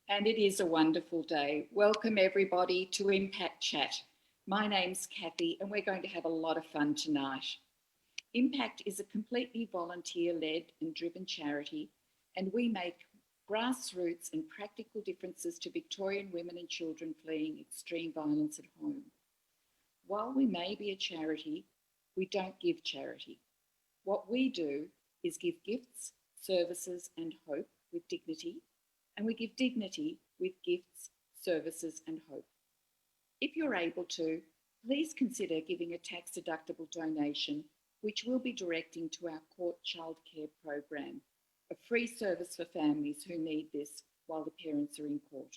And it is a wonderful day. Welcome everybody to ImpactChat. My name's Kathy and we're going to have a lot of fun tonight. Impact is a completely volunteer-led and driven charity, and we make grassroots and practical differences to Victorian women and children fleeing extreme violence at home. While we may be a charity, we don't give charity. What we do is give gifts, services and hope with dignity, and we give dignity with gifts, services and hope. If you're able to, please consider giving a tax-deductible donation, which we'll be directing to our court childcare program, a free service for families who need this while the parents are in court.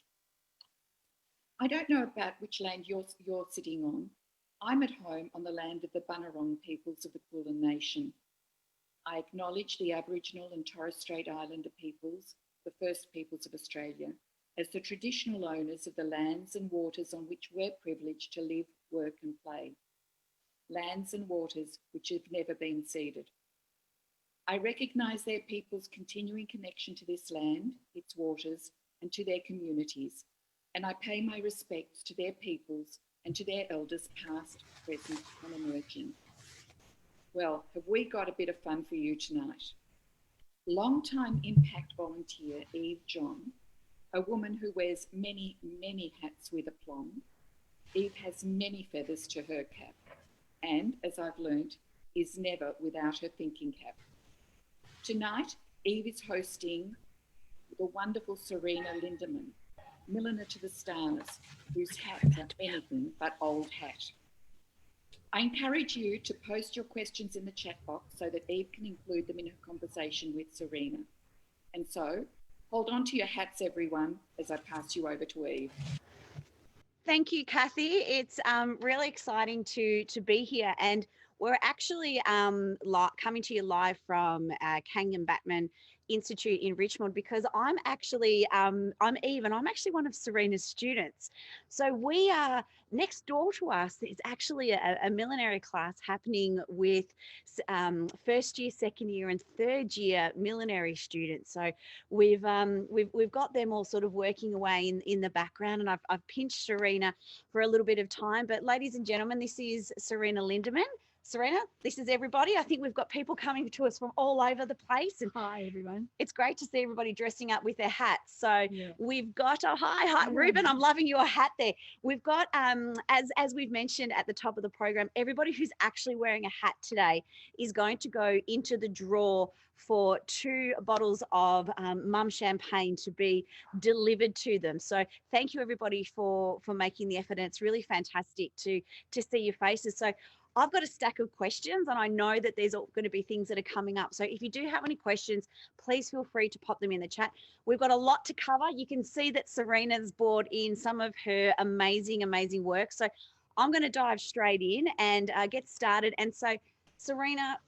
I don't know about which land you're sitting on. I'm at home on the land of the Bunurong peoples of the Kulin Nation. I acknowledge the Aboriginal and Torres Strait Islander peoples, the First Peoples of Australia, as the traditional owners of the lands and waters on which we're privileged to live, work and play. Lands and waters which have never been ceded. I recognise their people's continuing connection to this land, its waters and to their communities, and I pay my respects to their peoples and to their elders past, present and emerging. Well, have we got a bit of fun for you tonight? Long-time Impact volunteer Eve John, a woman who wears many, many hats with aplomb. Eve has many feathers to her cap and, as I've learnt, is never without her thinking cap. Tonight, Eve is hosting the wonderful Serena Lindeman, Milliner to the stars, whose hats are anything but old hat. I encourage you to post your questions in the chat box so that Eve can include them in her conversation with Serena. And so, hold on to your hats, everyone, as I pass you over to Eve. Thank you, Kathy. It's really exciting to be here, and we're actually coming to you live from Kangan Batman Institute in Richmond, because I'm actually I'm Eve, and I'm actually one of Serena's students. So we are next door to us. It's actually a millinery class happening with first year, second year, and third year millinery students. So we've got them all sort of working away in the background, and I've pinched Serena for a little bit of time. But ladies and gentlemen, this is Serena Lindeman. Serena, this is everybody. I think we've got people coming to us from all over the place. And hi, everyone. It's great to see everybody dressing up with their hats. So yeah. We've got hi, Ruben. I'm loving your hat there. We've got, as we've mentioned at the top of the program, everybody who's actually wearing a hat today is going to go into the draw for 2 bottles of mum champagne to be delivered to them. So thank you everybody for making the effort, and it's really fantastic to see your faces. So I've got a stack of questions, and I know that there's going to be things that are coming up. So if you do have any questions, please feel free to pop them in the chat. We've got a lot to cover. You can see that Serena's brought in some of her amazing, amazing work. So I'm going to dive straight in and get started. And so, Serena,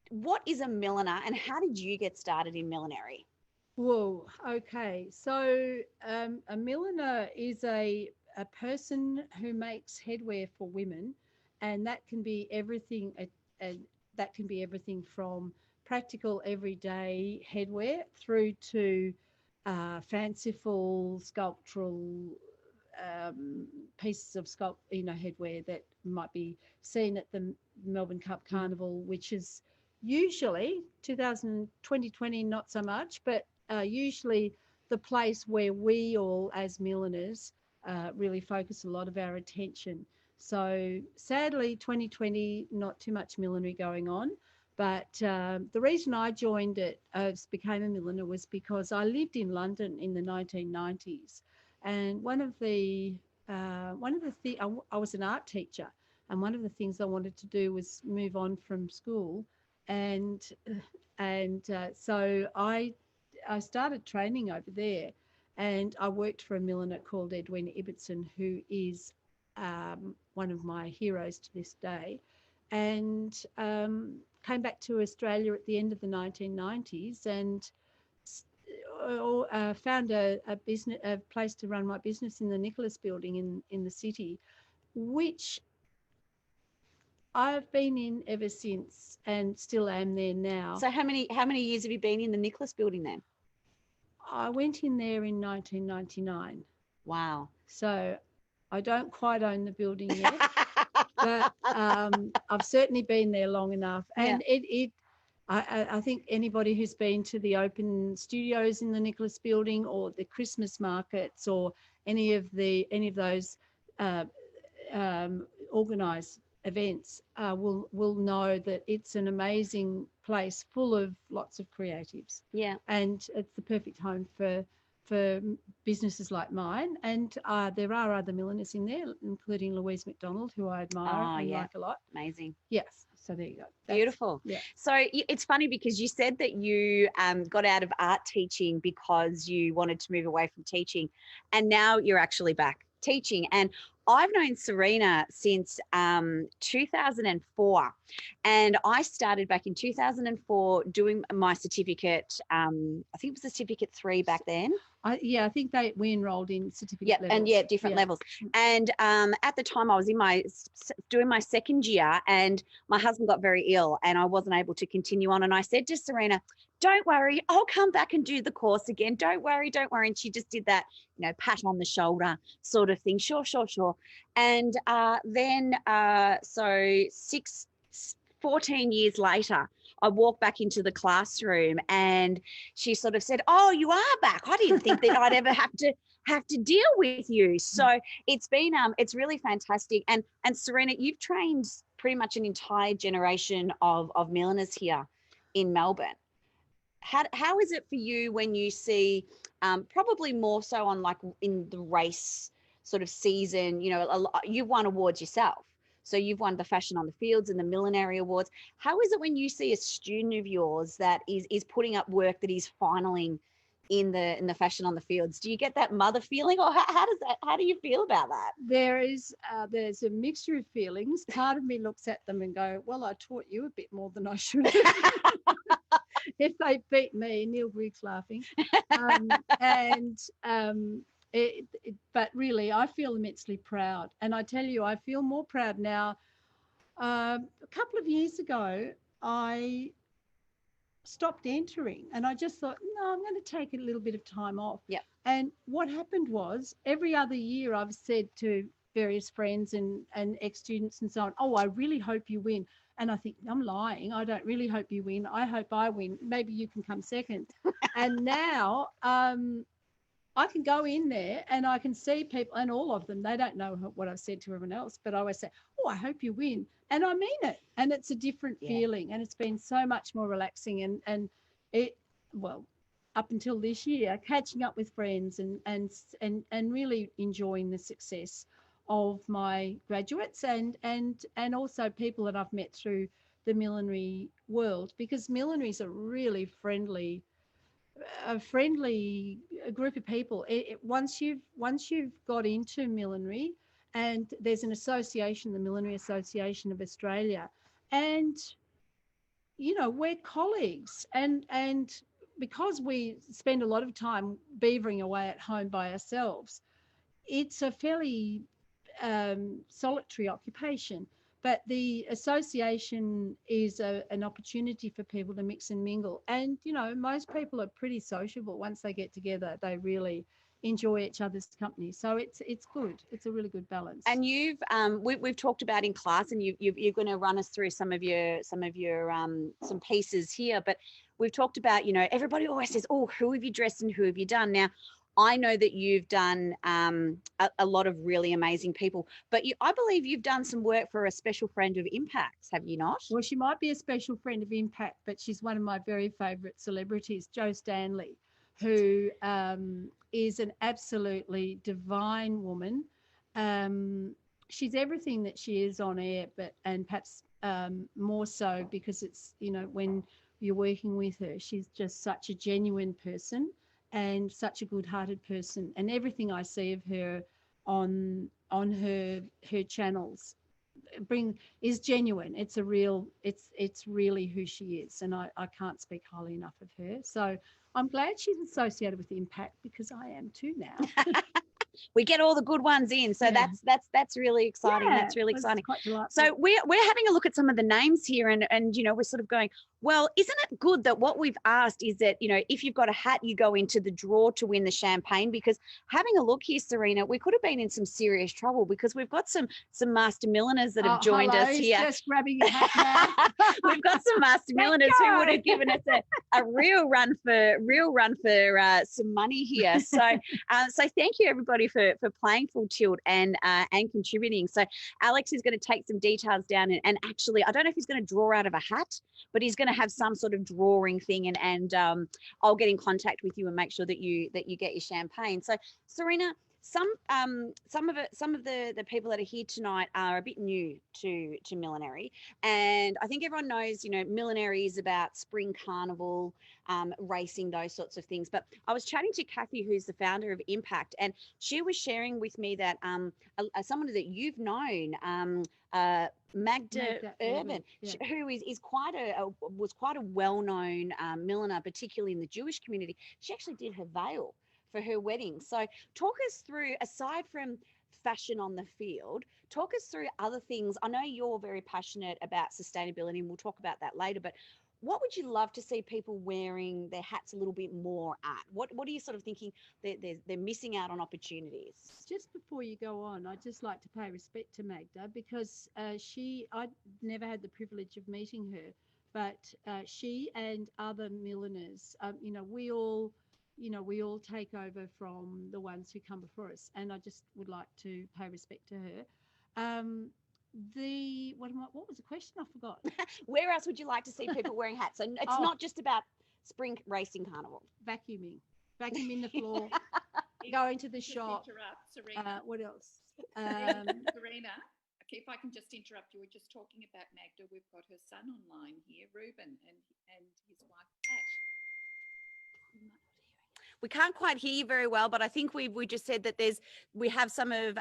what is a milliner, and how did you get started in millinery? Whoa, okay. So a milliner is a person who makes headwear for women, and that can be everything. That can be everything from practical everyday headwear through to fanciful sculptural pieces of headwear that might be seen at the Melbourne Cup Carnival, which is usually 2020 not so much, but usually the place where we all as milliners really focus a lot of our attention. So sadly 2020 not too much millinery going on, but the reason I joined it, became a milliner, was because I lived in London in the 1990s, and I was an art teacher, and one of the things I wanted to do was move on from school, and so I started training over there, and I worked for a milliner called Edwina Ibbotson, who is one of my heroes to this day, and came back to Australia at the end of the 1990s, and found a place to run my business in the Nicholas Building in the city, which I've been in ever since and still am there now. So how many years have you been in the Nicholas Building then? I went in there in 1999. Wow. So I don't quite own the building yet, but I've certainly been there long enough. And I think anybody who's been to the open studios in the Nicholas building or the Christmas markets or any of those organised events will know that it's an amazing place full of lots of creatives. Yeah. And it's the perfect home for businesses like mine. And there are other milliners in there, including Louise McDonald, who I admire and like a lot. Amazing. Yes. So there you go. Beautiful. Yeah. So it's funny because you said that you got out of art teaching because you wanted to move away from teaching, and now you're actually back teaching. And I've known Serena since 2004, and I started back in 2004 doing my certificate. I think it was certificate 3 back then. I think we enrolled in certificate levels. And different levels. And at the time I was doing my second year, and my husband got very ill and I wasn't able to continue on. And I said to Serena, don't worry, I'll come back and do the course again. Don't worry. And she just did that, pat on the shoulder sort of thing. Sure. And then 14 years later, I walked back into the classroom and she sort of said, oh, you are back. I didn't think that I'd ever have to deal with you. So it's been, it's really fantastic. And Serena, you've trained pretty much an entire generation of milliners here in Melbourne. How is it for you when you see, probably more so on like in the race sort of season, you've won awards yourself. So you've won the Fashion on the Fields and the Millinery Awards. How is it when you see a student of yours that is putting up work that is finaling in the Fashion on the Fields? Do you get that mother feeling, or how do you feel about that? There's a mixture of feelings. Part of me looks at them and go, well, I taught you a bit more than I should have. If they beat me, Neil Grigg's laughing. But really, I feel immensely proud. And I tell you, I feel more proud now. A couple of years ago, I stopped entering and I just thought, no, I'm going to take a little bit of time off. Yeah. And what happened was every other year I've said to various friends and ex-students and so on, oh, I really hope you win. And I think, I'm lying. I don't really hope you win. I hope I win. Maybe you can come second. And now I can go in there and I can see people, and all of them, they don't know what I've said to everyone else, but I always say, oh, I hope you win. And I mean it. And it's a different feeling. And it's been so much more relaxing. And it, well, up until this year, catching up with friends and really enjoying the success of my graduates and also people that I've met through the millinery world, because millinery is a really friendly group of people. Once you've got into millinery, and there's an association, the Millinery Association of Australia, and we're colleagues, and because we spend a lot of time beavering away at home by ourselves, it's a fairly solitary occupation. But the association is an opportunity for people to mix and mingle. And, most people are pretty sociable. Once they get together, they really enjoy each other's company. So it's good. It's a really good balance. And you've we've talked about in class, and you're going to run us through some pieces here. But we've talked about, everybody always says, oh, who have you dressed and who have you done? Now, I know that you've done a lot of really amazing people, but I believe you've done some work for a special friend of Impact's, have you not? Well, she might be a special friend of Impact, but she's one of my very favourite celebrities, Jo Stanley, who is an absolutely divine woman. She's everything that she is on air, and perhaps more so because it's, when you're working with her, she's just such a genuine person and such a good-hearted person, and everything I see of her on her channels is genuine. It's really who she is, and I can't speak highly enough of her. So I'm glad she's associated with Impact, because I am too now. we get all the good ones in. So Yeah. that's really exciting. Yeah, That's really it was exciting. quite delightful. So we're having a look at some of the names here, and you know, we're sort of going, well, isn't it good that what we've asked is that, you know, if you've got a hat, you go into the draw to win the champagne? Because having a look here, Serena, we could have been in some serious trouble because we've got some master milliners that have joined hello, us he's here. just grabbing your hat now. We've got some master milliners who would have given us a real run for some money here. So so thank you everybody for playing full tilt and contributing. So Alex is going to take some details down and actually, I don't know if he's going to draw out of a hat, but he's going to have some sort of drawing thing, and I'll get in contact with you and make sure that you get your champagne. So Serena, some of the people that are here tonight are a bit new to millinery, and I think everyone knows, you know, millinery is about spring carnival, racing, those sorts of things. But I was chatting to Kathy, who's the founder of Impact, and she was sharing with me that someone that you've known, Magda Urban, yeah. who was quite a well-known milliner, particularly in the Jewish community. She actually did her veil for her wedding. So talk us through, aside from fashion on the field, talk us through other things. I know you're very passionate about sustainability, and we'll talk about that later, but what would you love to see people wearing their hats a little bit more at? What are you sort of thinking they're missing out on opportunities? Just before you go on, I'd just like to pay respect to Magda, because I'd never had the privilege of meeting her, but she and other milliners, you know, we all take over from the ones who come before us, and I just would like to pay respect to her. What was the question? I forgot. Where else would you like to see people wearing hats? And it's not just about spring racing carnival. Vacuuming the floor, going to the shop. Interrupt, Serena. What else? Serena, if I can just interrupt you, we're just talking about Magda. We've got her son online here, Ruben, and his wife, Ash. We can't quite hear you very well, but I think we just said that we have some of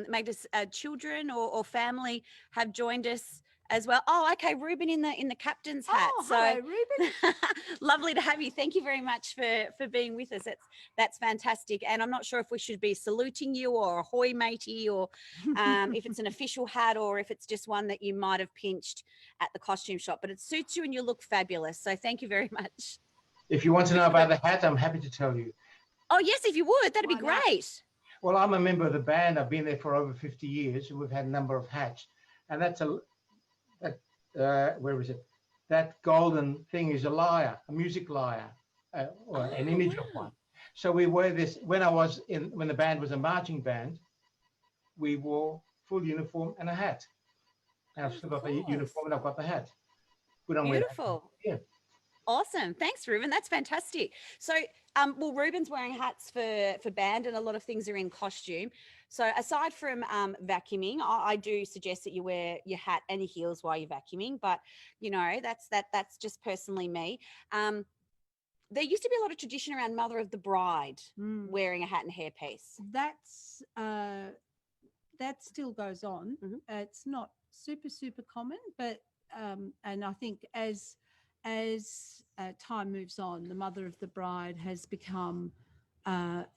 Magda's children or family have joined us as well. Oh, okay, Ruben in the captain's hat. Oh, so hello, Ruben. lovely to have you. Thank you very much for being with us. That's fantastic. And I'm not sure if we should be saluting you or ahoy matey, or if it's an official hat or if it's just one that you might have pinched at the costume shop. But it suits you and you look fabulous. So thank you very much. If you want to know about the hat, I'm happy to tell you. Oh, yes, if you would, that'd be Why great. Well, I'm a member of the band. I've been there for over 50 years, and we've had a number of hats. And where is it? That golden thing is a lyre, a music lyre, or an image of one. So we wear this. When the band was a marching band, we wore full uniform and a hat. And I've still got the uniform and I've got the hat. We don't Beautiful. wear that. Yeah. Awesome. Thanks, Ruben. That's fantastic. So, well, Ruben's wearing hats for band, and a lot of things are in costume. So aside from vacuuming, I do suggest that you wear your hat and your heels while you're vacuuming, but you know, that's just personally me. There used to be a lot of tradition around mother of the bride wearing a hat and hairpiece. That still goes on. Mm-hmm. It's not super common, but and I think as time moves on, the mother of the bride has become,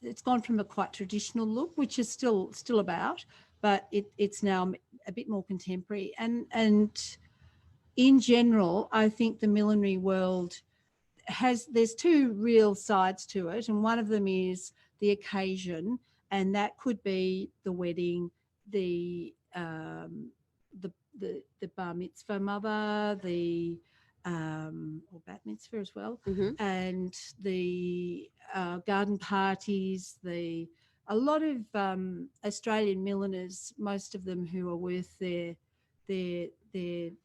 it's gone from a quite traditional look, which is still about, but it's now a bit more contemporary. And in general, I think the millinery world there's two real sides to it, and one of them is the occasion, and that could be the wedding, the bar mitzvah mother, or bat mitzvah as well, and the garden parties, a lot of Australian milliners, most of them who are worth their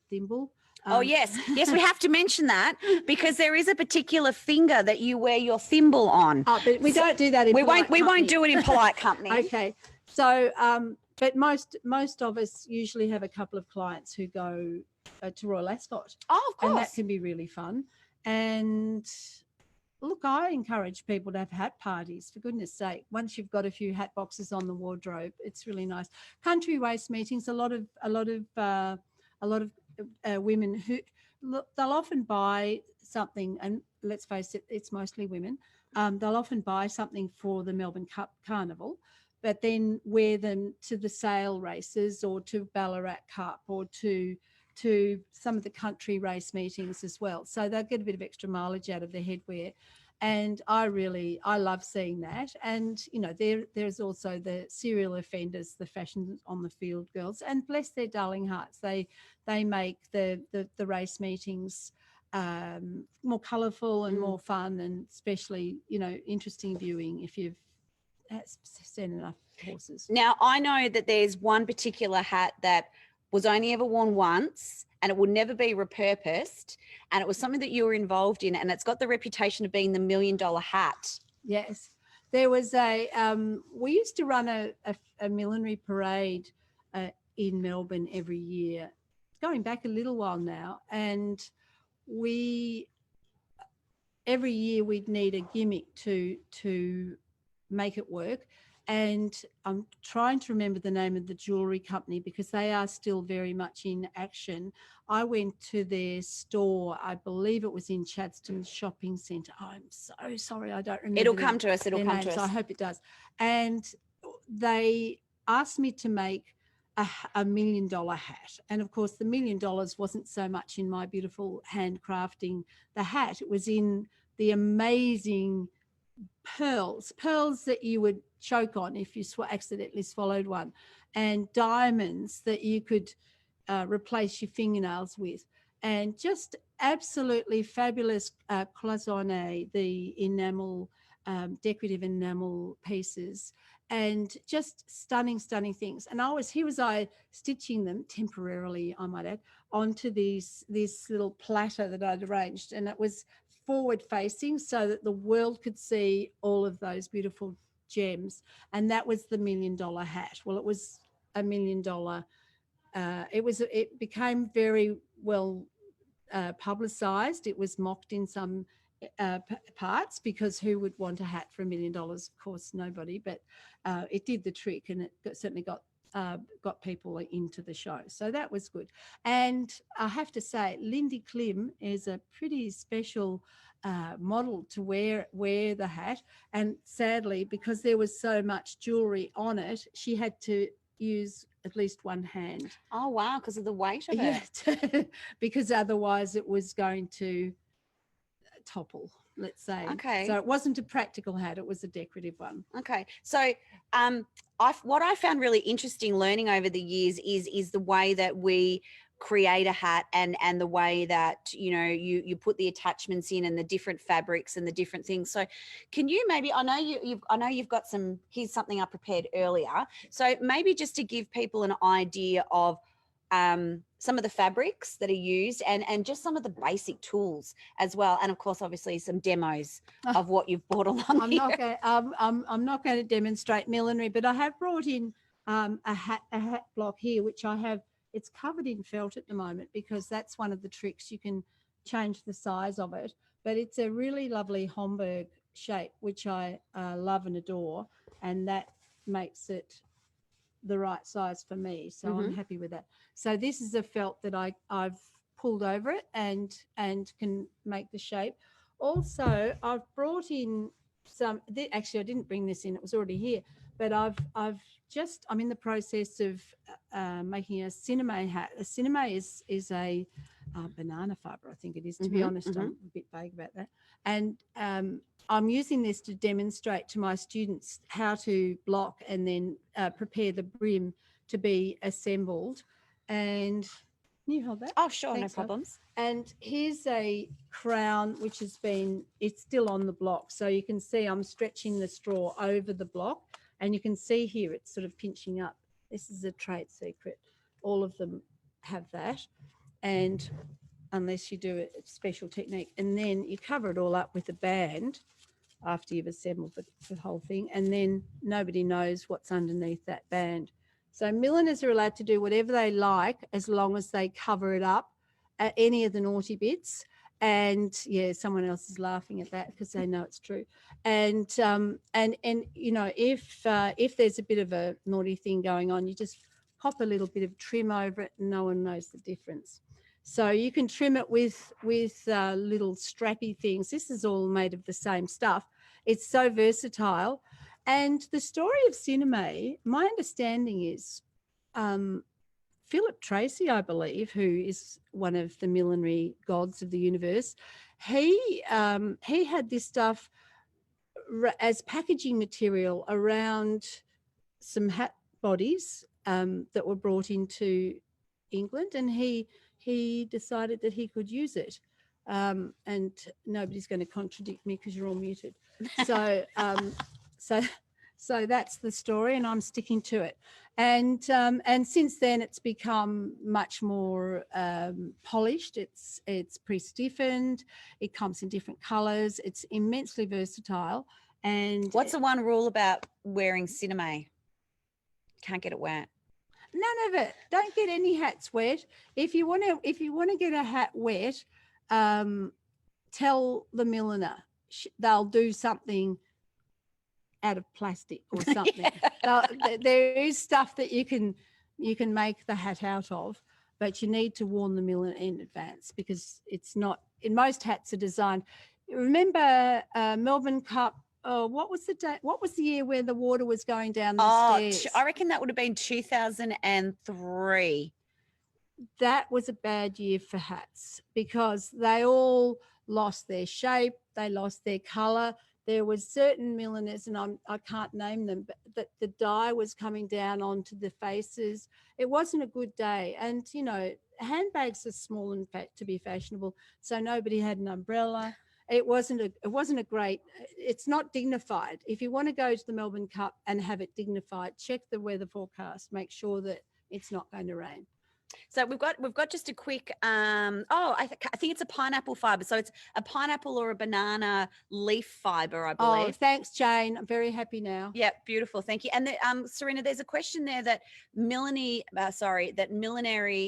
thimble. Oh, yes, we have to mention that, because there is a particular finger that you wear your thimble on. Oh, but we don't do that in polite we won't do it in polite company. Okay, so but most of us usually have a couple of clients who go to Royal Ascot. Oh, of course. And that can be really fun. And look, I encourage people to have hat parties, for goodness sake. Once you've got a few hat boxes on the wardrobe, it's really nice. Country race meetings, a lot of women who they'll often buy something, and let's face it, it's mostly women. They'll often buy something for the Melbourne Cup Carnival, but then wear them to the sail races or to Ballarat Cup or to some of the country race meetings as well. So they'll get a bit of extra mileage out of their headwear. And I love seeing that. And, you know, there's also the serial offenders, the fashion on the field girls, and bless their darling hearts. They make the race meetings more colourful and more fun, and especially, you know, interesting viewing if you've seen enough horses. Now, I know that there's one particular hat that was only ever worn once and it will never be repurposed, and it was something that you were involved in, and it's got the reputation of being the $1 million hat. Yes, there was we used to run a millinery parade in Melbourne every year, going back a little while now, and every year we'd need a gimmick to make it work. And I'm trying to remember the name of the jewellery company because they are still very much in action. I went to their store, I believe it was in Chadstone Shopping Centre. Oh, I'm so sorry, I don't remember. It'll come to us. It'll come to us. I hope it does. And they asked me to make a $1 million hat. And of course, the $1 million wasn't so much in my beautiful handcrafting the hat. It was in the amazing pearls that you would choke on if you accidentally swallowed one, and diamonds that you could replace your fingernails with, and just absolutely fabulous cloisonne, the enamel, decorative enamel pieces, and just stunning things. And here was I stitching them temporarily, I might add, onto this little platter that I'd arranged, and it was forward facing so that the world could see all of those beautiful gems. And that was the $1 million hat. Well, it was $1 million. It became very well publicized. It was mocked in some parts because who would want a hat for $1 million? Of course, nobody, but it did the trick, and it certainly got people into the show. So that was good. And I have to say, Lindy Klim is a pretty special model to wear the hat. And sadly, because there was so much jewellery on it, she had to use at least one hand. Oh, wow, because of the weight of it. Because otherwise it was going to topple, let's say. Okay. So it wasn't a practical hat, it was a decorative one. Okay. So what I found really interesting learning over the years is the way that we create a hat and the way that, you know, you put the attachments in and the different fabrics and the different things. So can you maybe, I know you've got here's something I prepared earlier. So maybe just to give people an idea of some of the fabrics that are used and just some of the basic tools as well. And of course, obviously some demos of what you've brought along. I'm not going to demonstrate millinery, but I have brought in a hat block here, which I have. It's covered in felt at the moment because that's one of the tricks. You can change the size of it, but it's a really lovely Homburg shape, which I love and adore, and that makes it the right size for me. So I'm happy with that. So this is a felt that I've pulled over it and can make the shape. Also, I've brought in some, actually I didn't bring this in, it was already here, but I'm in the process of making a cinema hat. A cinema is a banana fibre, I think it is, to be honest. I'm a bit vague about that. And I'm using this to demonstrate to my students how to block and then prepare the brim to be assembled. And can you hold that? Oh, sure. Thanks, no problems. And here's a crown, which it's still on the block. So you can see I'm stretching the straw over the block, and you can see here it's sort of pinching up. This is a trade secret. All of them have that. And unless you do a special technique, and then you cover it all up with a band after you've assembled the whole thing, and then nobody knows what's underneath that band. So milliners are allowed to do whatever they like as long as they cover it up at any of the naughty bits. And yeah, someone else is laughing at that because they know it's true. And you know, if there's a bit of a naughty thing going on, you just pop a little bit of trim over it and no one knows the difference. So you can trim it with little strappy things. This is all made of the same stuff. It's so versatile. And the story of Cinema, my understanding is Philip Tracy, I believe, who is one of the millinery gods of the universe, he had this stuff as packaging material around some hat bodies that were brought into England, and he decided that he could use it. And nobody's going to contradict me because you're all muted. So so that's the story, and I'm sticking to it. And since then, it's become much more polished. It's pre-stiffened. It comes in different colours. It's immensely versatile. And what's the one rule about wearing cinema? Can't get it wet. None of it. Don't get any hats wet. If you want to get a hat wet, tell the milliner. They'll do something out of plastic or something. There is stuff that you can make the hat out of, but you need to warn the milliner in advance, because it's not. In most hats are designed. Remember Melbourne Cup. Oh, what was the day? What was the year where the water was going down the stairs? I reckon that would have been 2003. That was a bad year for hats because they all lost their shape. They lost their colour. There was certain milliners, and I can't name them, but that the dye was coming down onto the faces. It wasn't a good day. And, you know, handbags are small and fat to be fashionable, so nobody had an umbrella. It wasn't a great, it's not dignified. If you want to go to the Melbourne Cup and have it dignified, check the weather forecast, make sure that it's not going to rain. So we've got just a quick I think it's a pineapple fiber. So it's a pineapple or a banana leaf fiber, I believe. Oh, thanks, Jane. I'm very happy now. Yeah, beautiful. Thank you. And Serena, there's a question there that millinery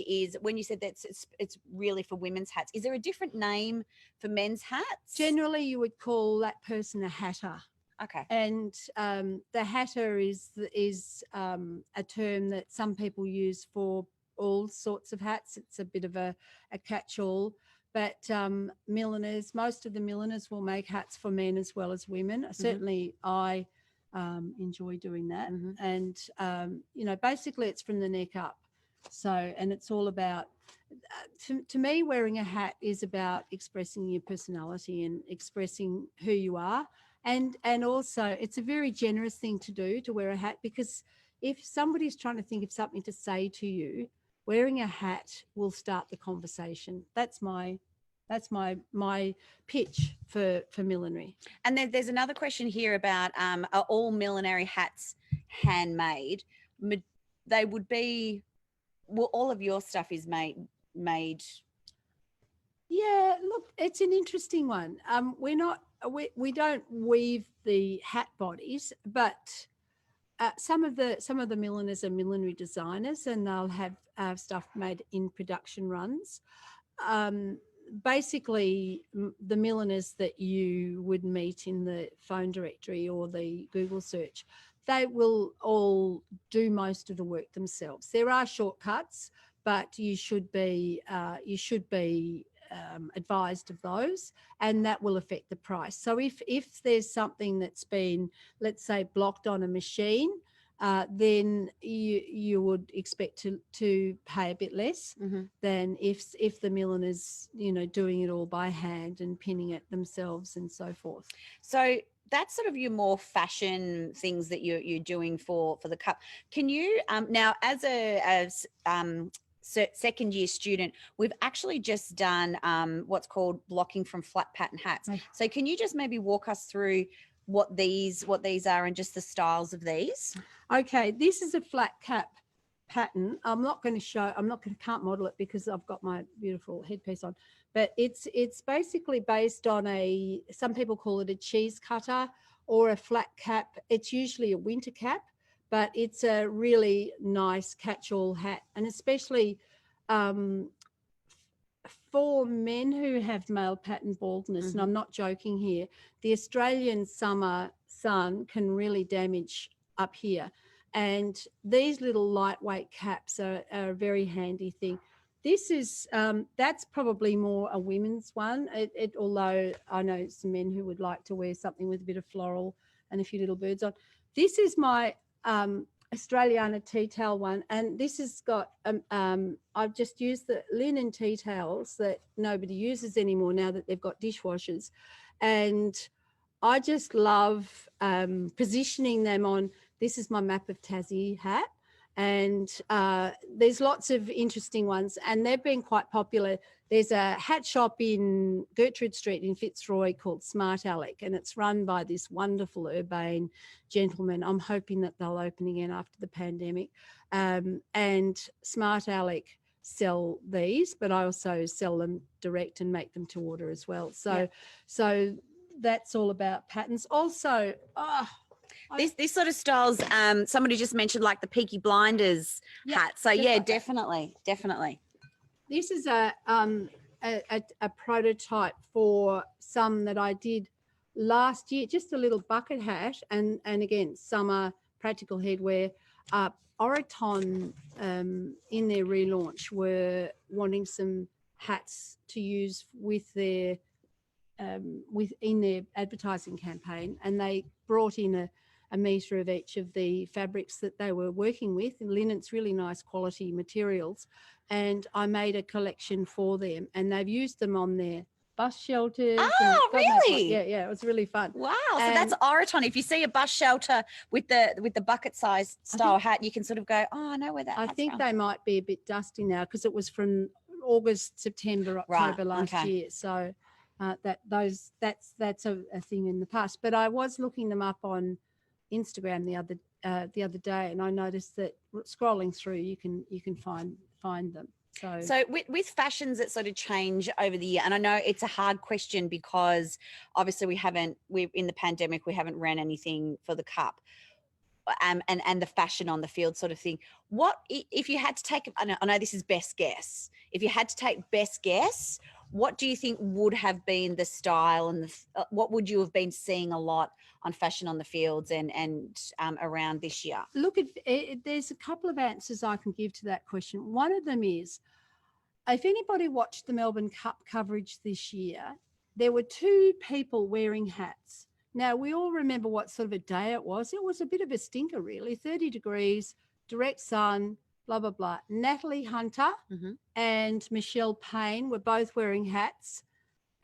is, when you said that it's really for women's hats. Is there a different name for men's hats? Generally, you would call that person a hatter. Okay. And the hatter is a term that some people use for all sorts of hats. It's a bit of a catch-all, but milliners, most of the milliners will make hats for men as well as women. Mm-hmm. Certainly I enjoy doing that. Mm-hmm. And you know, basically it's from the neck up. So, and it's all about, to me, wearing a hat is about expressing your personality and expressing who you are. And also it's a very generous thing to do, to wear a hat, because if somebody's trying to think of something to say to you, wearing a hat will start the conversation. That's my pitch for millinery. And then there's another question here about are all millinery hats handmade? They would be. Well, all of your stuff is made. Yeah, look, it's an interesting one. We don't weave the hat bodies, but some of the milliners are millinery designers, and they'll have stuff made in production runs. Basically, the milliners that you would meet in the phone directory or the Google search, they will all do most of the work themselves. There are shortcuts, but you should be advised of those, and that will affect the price. So if there's something that's been, let's say, blocked on a machine, then you would expect to pay a bit less mm-hmm. than if the milliner's, you know, doing it all by hand and pinning it themselves and so forth. So that's sort of your more fashion things that you're doing for the cup. Can you now, as a second year student, we've actually just done what's called blocking from flat pattern hats. Right. So can you just maybe walk us through what these are and just the styles of these? Okay, this is a flat cap pattern. Can't model it because I've got my beautiful headpiece on, but it's basically based on some people call it a cheese cutter or a flat cap. It's usually a winter cap, but it's a really nice catch-all hat, and especially for men who have male pattern baldness, mm-hmm. and I'm not joking here, the Australian summer sun can really damage up here, and these little lightweight caps are a very handy thing. This is that's probably more a women's one, although I know some men who would like to wear something with a bit of floral and a few little birds on. This is my Australiana tea towel one, and this has got I've just used the linen tea towels that nobody uses anymore now that they've got dishwashers, and I just love positioning them on. This is my Map of Tassie hat, and there's lots of interesting ones, and they've been quite popular. There's a hat shop in Gertrude Street in Fitzroy called Smart Alec, and it's run by this wonderful urbane gentleman. I'm hoping that they'll open again after the pandemic. And Smart Alec sell these, but I also sell them direct and make them to order as well. So, so that's all about patterns. Also, this sort of styles, somebody just mentioned like the Peaky Blinders hat. So yeah, like definitely. this is a prototype for some that I did last year, just a little bucket hat, and again, summer practical headwear. Oraton in their relaunch were wanting some hats to use with their in their advertising campaign, and they brought in a metre of each of the fabrics that they were working with, and linen's really nice quality materials, and I made a collection for them, and they've used them on their bus shelters. Oh, really? Yeah, it was really fun. Wow. So that's Oraton. If you see a bus shelter with the bucket size style hat, you can sort of go, oh, I know where that I think from. they might be a bit dusty now because it was from August, September, October last year. So that's a thing in the past. But I was looking them up on Instagram the other day, and I noticed that scrolling through, you can find them. So with fashions that sort of change over the year, and I know it's a hard question because obviously we're in the pandemic, we haven't ran anything for the Cup, and the fashion on the field sort of thing. What if you had to take? I know this is best guess. If you had to take best guess, what do you think would have been the style and what would you have been seeing a lot on fashion on the fields and around this year? Look, there's a couple of answers I can give to that question. One of them is, if anybody watched the Melbourne Cup coverage this year, there were two people wearing hats. Now, we all remember what sort of a day it was. It was a bit of a stinker, really, 30 degrees, direct sun, blah, blah, blah. Natalie Hunter and Michelle Payne were both wearing hats,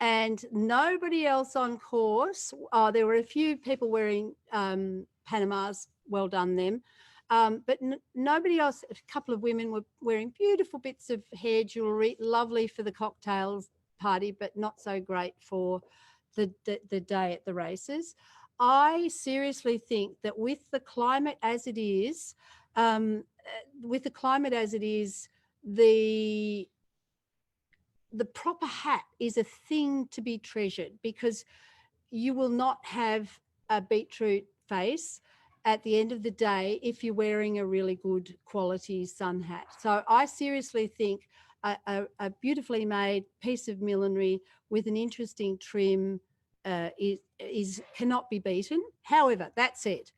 and nobody else on course. There were a few people wearing Panamas, well done them. But nobody else. A couple of women were wearing beautiful bits of hair jewellery, lovely for the cocktails party, but not so great for the day at the races. I seriously think that with the climate as it is, the proper hat is a thing to be treasured, because you will not have a beetroot face at the end of the day if you're wearing a really good quality sun hat. So I seriously think a beautifully made piece of millinery with an interesting trim cannot be beaten. However, that said,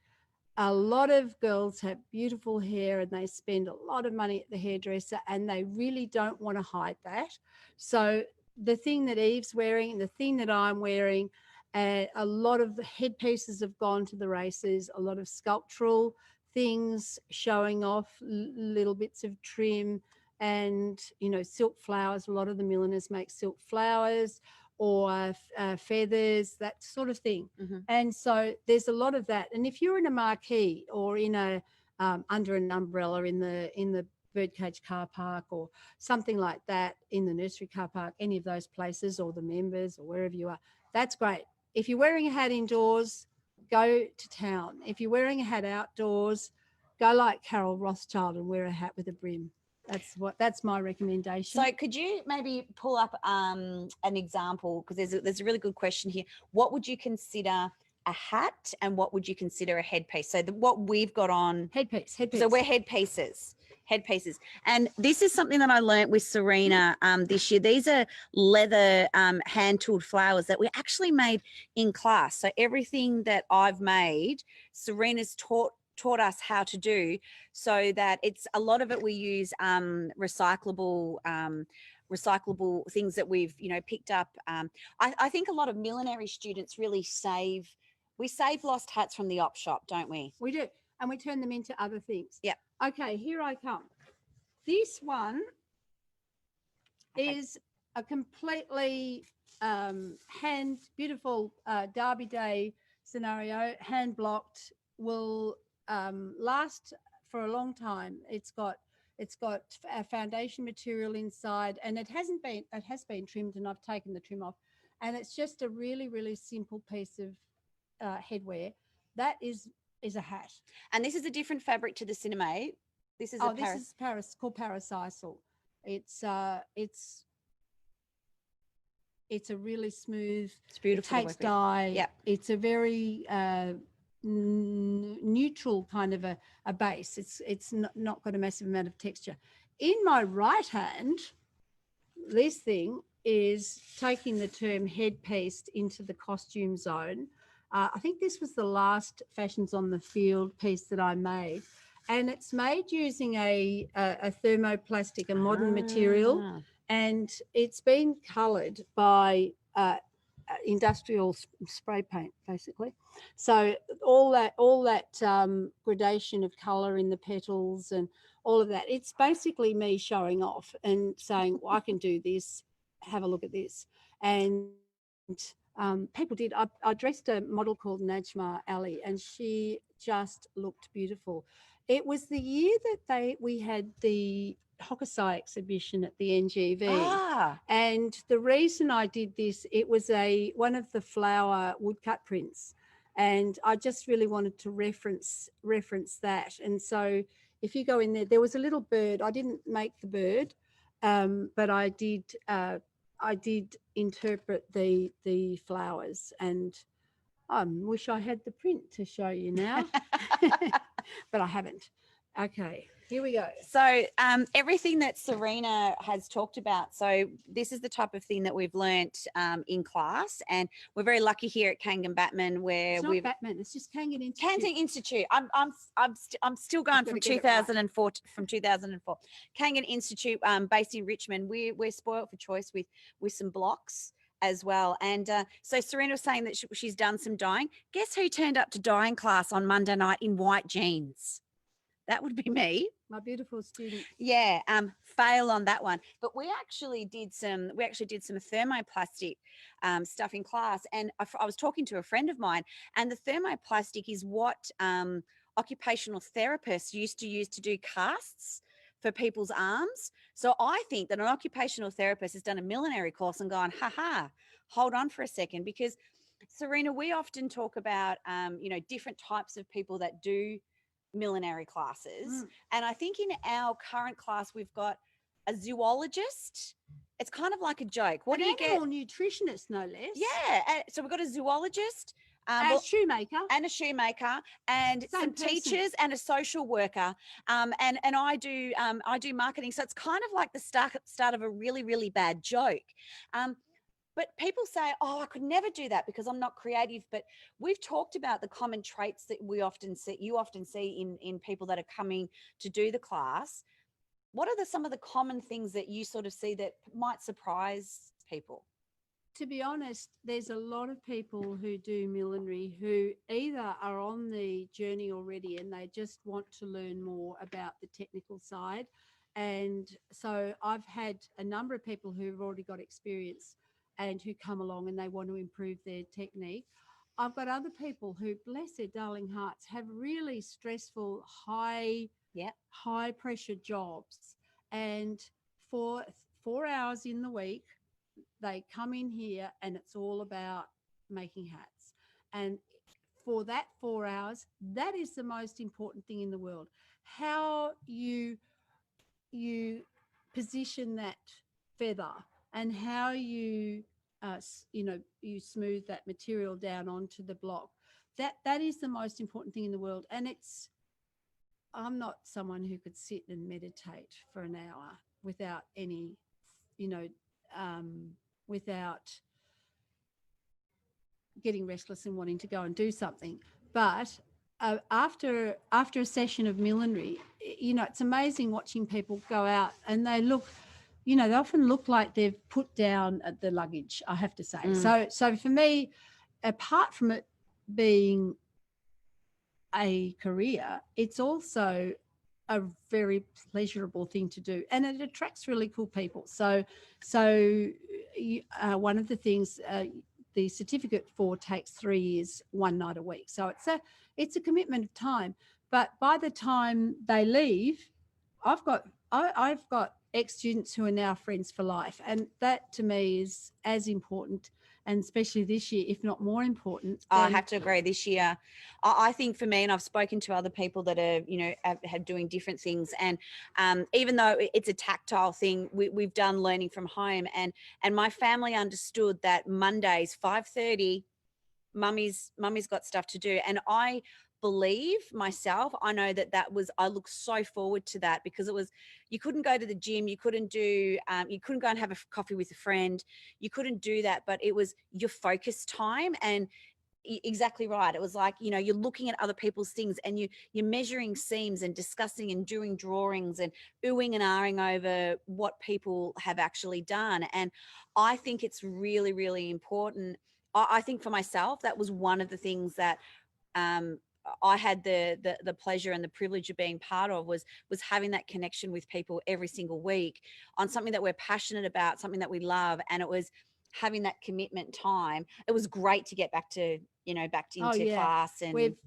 a lot of girls have beautiful hair and they spend a lot of money at the hairdresser, and they really don't want to hide that. So the thing that Eve's wearing and the thing that I'm wearing, a lot of the headpieces have gone to the races, a lot of sculptural things showing off little bits of trim and, silk flowers. A lot of the milliners make silk flowers or feathers, that sort of thing. And so there's a lot of that. And if you're in a marquee or in a under an umbrella in the birdcage car park or something like that, in the nursery car park, any of those places, or the members or wherever you are, that's great. If you're wearing a hat indoors, go to town. If you're wearing a hat outdoors, go like Carol Rothschild and wear a hat with a brim. That's my recommendation. So could you maybe pull up an example, because there's a really good question here. What would you consider a hat and what would you consider a headpiece? So what we've got on headpiece. So we're headpieces. And this is something that I learnt with Serena this year. These are leather hand-tooled flowers that we actually made in class. So everything that I've made, Serena's taught us how to do, so that it's a lot of it we use recyclable things that we've picked up. I think a lot of millinery students really save We save lost hats from the op shop, don't we? We do. And we turn them into other things. Yep. Okay, here I come. This one is a completely beautiful Derby Day scenario, hand blocked, will last for a long time. It's got a foundation material inside, and it has been trimmed, and I've taken the trim off, and it's just a really, really simple piece of headwear. That is a hat. And this is a different fabric to the Cinema. This is this is Paris, called Parasisal. It's a really smooth. It's beautiful. It takes dye. Yeah. It's a very neutral kind of a base. It's not got a massive amount of texture. In my right hand, this thing is taking the term headpiece into the costume zone. I think this was the last Fashions on the Field piece that I made, and it's made using a thermoplastic, a modern material, and it's been coloured by industrial spray paint, basically. So all that gradation of colour in the petals and all of that, it's basically me showing off and saying, well, I can do this, have a look at this. And people did. I dressed a model called Najma Ali, and she just looked beautiful. It was the year that we had the Hokusai exhibition at the NGV. And the reason I did this, it was one of the flower woodcut prints, and I just really wanted to reference that. And so if you go in there was a little bird. I didn't make the bird, but I did interpret the flowers, and I wish I had the print to show you now, but I haven't. Okay, here we go. So everything that Serena has talked about, so this is the type of thing that we've learnt in class, and we're very lucky here at Kangan Batman where it's not Batman, it's just Kangan Institute. Kangan Institute. I'm still going from 2004 from 2004. Kangan Institute, based in Richmond. We're spoilt for choice with some blocks as well. And so Serena was saying that she's done some dyeing. Guess who turned up to dyeing class on Monday night in white jeans? That would be me. My beautiful student. Yeah, fail on that one. But we actually did some thermoplastic stuff in class, and I was talking to a friend of mine, and the thermoplastic is what occupational therapists used to use to do casts for people's arms. So I think that an occupational therapist has done a millinery course and gone, hold on for a second, because Serena, we often talk about different types of people that do millinery classes, and I think in our current class we've got a zoologist. It's kind of like a joke. What do you get? An animal nutritionist, no less. Yeah, so we've got a zoologist, a shoemaker, and some teachers and a social worker, and I do marketing. So it's kind of like the start of a really, really bad joke. But people say, I could never do that because I'm not creative. But we've talked about the common traits that you often see in people that are coming to do the class. What are some of the common things that you sort of see that might surprise people? To be honest, there's a lot of people who do millinery who either are on the journey already and they just want to learn more about the technical side. And so I've had a number of people who've already got experience and who come along and they want to improve their technique. I've got other people who, bless their darling hearts, have really stressful, high pressure jobs. And for 4 hours in the week, they come in here and it's all about making hats. And for that 4 hours, that is the most important thing in the world. How you position that feather and how you smooth that material down onto the block. That is the most important thing in the world. And I'm not someone who could sit and meditate for an hour without any, without getting restless and wanting to go and do something. But after a session of millinery, it's amazing watching people go out and they look, they often look like they've put down the luggage, I have to say. So for me, apart from it being a career, it's also a very pleasurable thing to do, and it attracts really cool people. So one of the things the certificate for takes 3 years, 1 night a week. So it's a commitment of time. But by the time they leave, I've got ex-students who are now friends for life, and that to me is as important, and especially this year, if not more important. I have to agree. This year, I think for me, and I've spoken to other people that are, have doing different things, and even though it's a tactile thing, we've done learning from home, and my family understood that Mondays 5:30, mummy's got stuff to do, and I believe myself, I know I look so forward to that, because you couldn't go to the gym, you couldn't go and have a coffee with a friend, you couldn't do that, but it was your focus time. And exactly right, it was like, you're looking at other people's things, and you're measuring seams and discussing and doing drawings and oohing and ahhing over what people have actually done. And I think it's really, really important. I think for myself, that was one of the things that I had the pleasure and the privilege of being part of, was having that connection with people every single week on something that we're passionate about, something that we love, and it was having that commitment time. It was great to get back to into class, and we've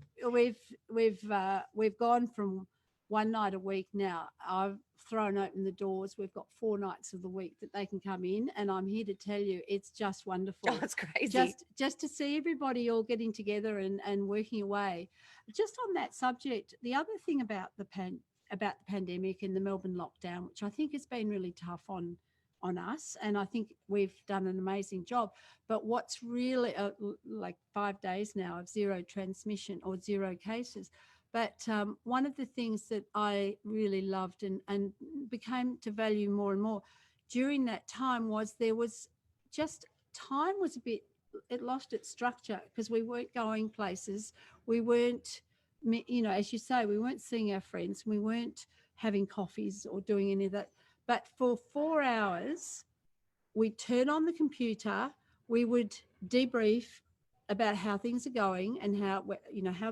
gone from 1 night a week now. I've thrown open the doors. We've got 4 nights of the week that they can come in, and I'm here to tell you, it's just wonderful. Oh, it's crazy. Just to see everybody all getting together and working away. Just on that subject, the other thing about the pandemic and the Melbourne lockdown, which I think has been really tough on us, and I think we've done an amazing job, but what's really like 5 days now of zero transmission or 0 cases. But one of the things that I really loved and became to value more and more during that time was there was just time was a bit, it lost its structure, because we weren't going places. We weren't, as you say, we weren't seeing our friends. We weren't having coffees or doing any of that. But for 4 hours, we'd turn on the computer, we would debrief about how things are going and how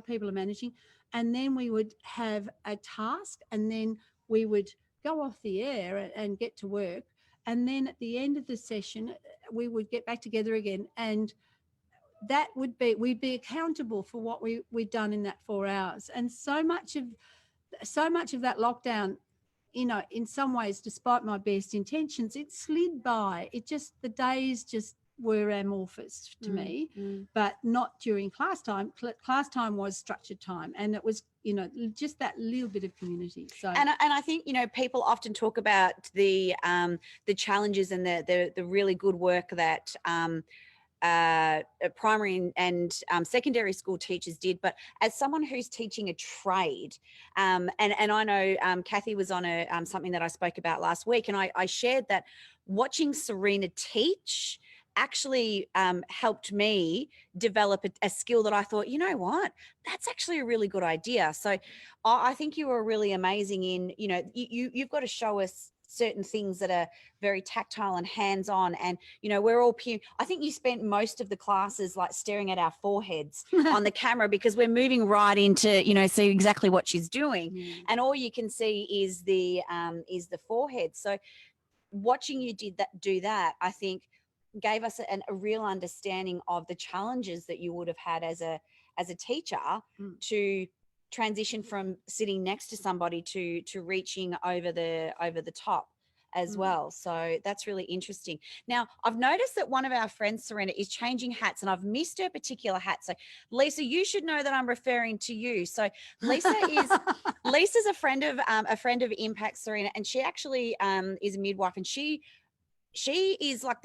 people are managing. And then we would have a task, and then we would go off the air and get to work. And then at the end of the session, we would get back together again. And that we'd be accountable for what we'd done in that 4 hours. And so much of that lockdown, in some ways, despite my best intentions, it slid by. The days just were amorphous to me, but not during class time. Class time was structured time, and it was, just that little bit of community. So, and I think, people often talk about the challenges and the really good work that primary and secondary school teachers did, but as someone who's teaching a trade, and I know Kathy was on something that I spoke about last week, and I shared that watching Serena teach actually helped me develop a skill that I thought, that's actually a really good idea. So I think you were really amazing in, you've got to show us certain things that are very tactile and hands-on, and we're all I think you spent most of the classes like staring at our foreheads on the camera, because we're moving right into see exactly what she's doing, and all you can see is the forehead. So watching you do that, I think gave us a real understanding of the challenges that you would have had as a teacher to transition from sitting next to somebody to reaching over the top as well. So that's really interesting. Now, I've noticed that one of our friends, Serena, is changing hats, and I've missed her particular hat. So Lisa, you should know that I'm referring to you. So Lisa's a friend of Impact, Serena, and she actually is a midwife, and she is like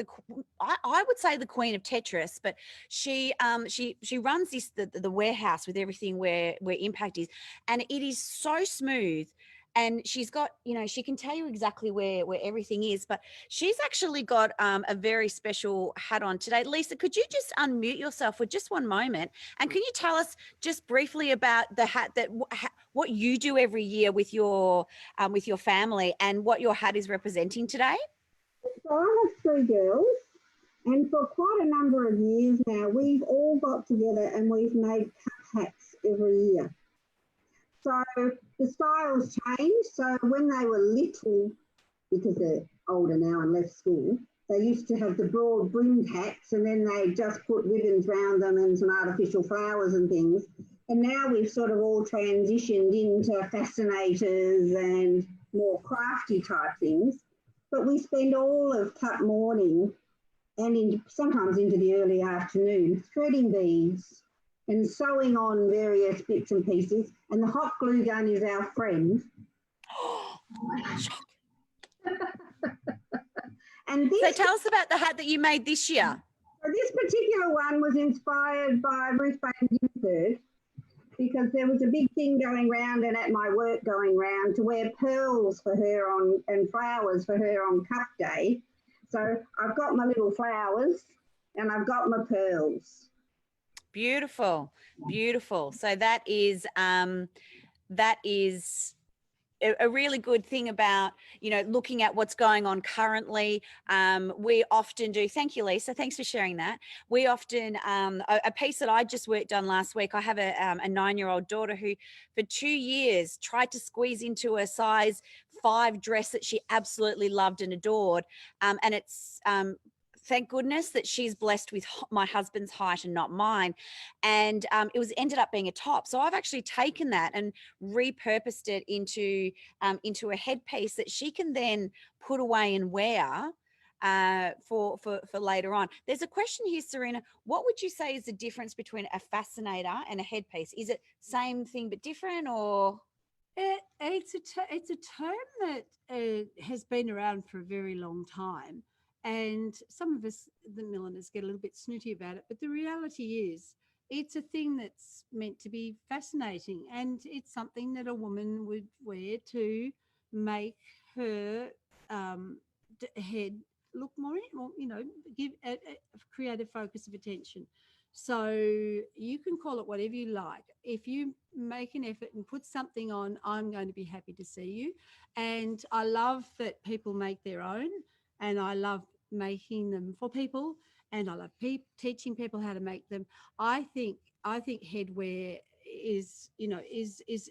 I would say the queen of Tetris, but she runs the warehouse with everything where Impact is, and it is so smooth. And she's got, she can tell you exactly where everything is, but she's actually got a very special hat on today. Lisa, could you just unmute yourself for just one moment? And can you tell us just briefly about the hat, what you do every year with your family, and what your hat is representing today? So I have 3 girls, And for quite a number of years now, we've all got together and we've made cup hats every year. So the styles change. So when they were little, because they're older now and left school, they used to have the broad brimmed hats and then they just put ribbons round them and some artificial flowers and things. And now we've sort of all transitioned into fascinators and more crafty type things. But we spend all of cup morning and sometimes into the early afternoon threading beads and sewing on various bits and pieces. And the hot glue gun is our friend. And So tell us about the hat that you made this year. So this particular one was inspired by Ruth Bain Ginsburg, because there was a big thing going round and at my work going round to wear pearls for her on and flowers for her on Cup Day. So I've got my little flowers and I've got my pearls. Beautiful, beautiful. So that is a really good thing about, you know, looking at what's going on currently. We often do, thank you, Lisa, thanks for sharing that. We often, a piece that I just worked on last week, I have a 9-year-old daughter who for 2 years tried to squeeze into a size 5 dress that she absolutely loved and adored. And it's, thank goodness that she's blessed with my husband's height and not mine. And it was ended up being a top. So I've actually taken that and repurposed it into a headpiece that she can then put away and wear for later on. There's a question here, Serena. What would you say is the difference between a fascinator and a headpiece? Is it same thing but different, or? It's a term that has been around for a very long time. And some of us, the milliners, get a little bit snooty about it. But the reality is it's a thing that's meant to be fascinating. And it's something that a woman would wear to make her head look more, you know, give a creative focus of attention. So you can call it whatever you like. If you make an effort and put something on, I'm going to be happy to see you. And I love that people make their own. And I love making them for people, and I love teaching people how to make them. I think headwear is it's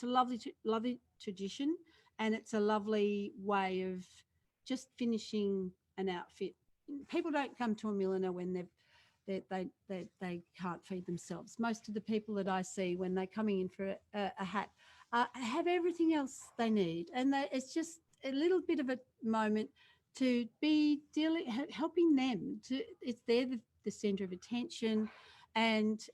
a lovely tradition, and it's a lovely way of just finishing an outfit. People don't come to a milliner when they can't feed themselves. Most of the people that I see when they're coming in for a hat have everything else they need, and it's just a little bit of a moment to be helping them. They're the center of attention, and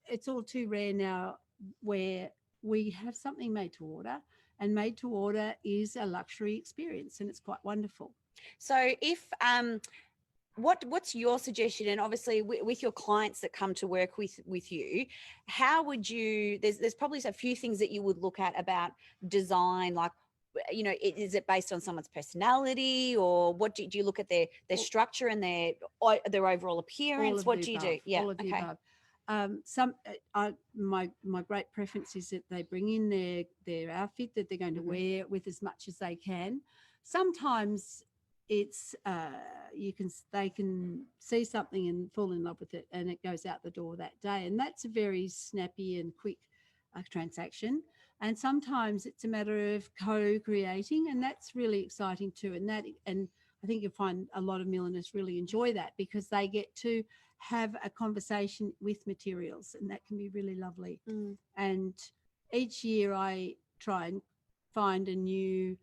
it's all too rare now where we have something made to order, and made to order is a luxury experience, and it's quite wonderful. So if what's your suggestion? And obviously with your clients that come to work with you, how would you, there's probably a few things that you would look at about design, like, you know, is it based on someone's personality, or what do you look at their structure and their overall appearance? What do you do? Yeah, all of the above. My great preference is that they bring in their outfit that they're going to wear with as much as they can. Sometimes it's they can see something and fall in love with it, and it goes out the door that day, and that's a very snappy and quick transaction. And sometimes it's a matter of co-creating, and that's really exciting too. And I think you'll find a lot of milliners really enjoy that, because they get to have a conversation with materials, and that can be really lovely. And each year I try and find a new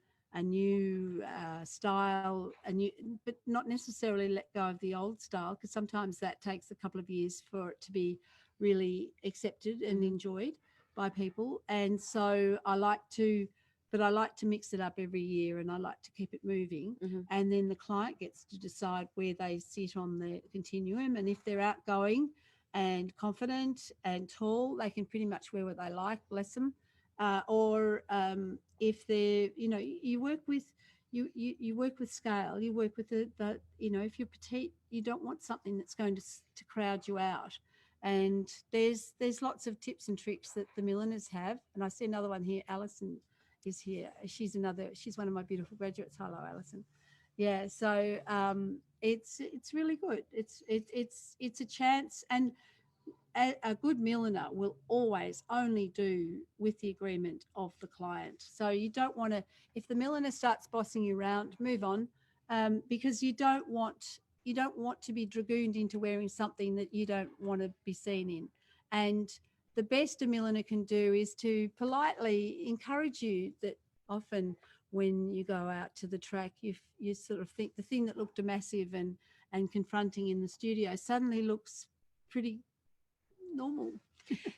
style, but not necessarily let go of the old style, because sometimes that takes a couple of years for it to be really accepted and enjoyed by people. And so I like to mix it up every year, and I like to keep it moving. And then the client gets to decide where they sit on the continuum. And if they're outgoing and confident and tall, they can pretty much wear what they like, bless them. Or if they're, you work with scale, you work with the if you're petite, you don't want something that's going to crowd you out. And there's lots of tips and tricks that the milliners have. And I see another one here. Alison is here. She's one of my beautiful graduates. Hello, Alison. Yeah. So it's really good. It's a chance, and a good milliner will always only do with the agreement of the client. So you don't want to, if the milliner starts bossing you around, move on, because you don't want to be dragooned into wearing something that you don't want to be seen in. And the best a milliner can do is to politely encourage you. That often when you go out to the track, you sort of think the thing that looked massive and confronting in the studio suddenly looks pretty normal.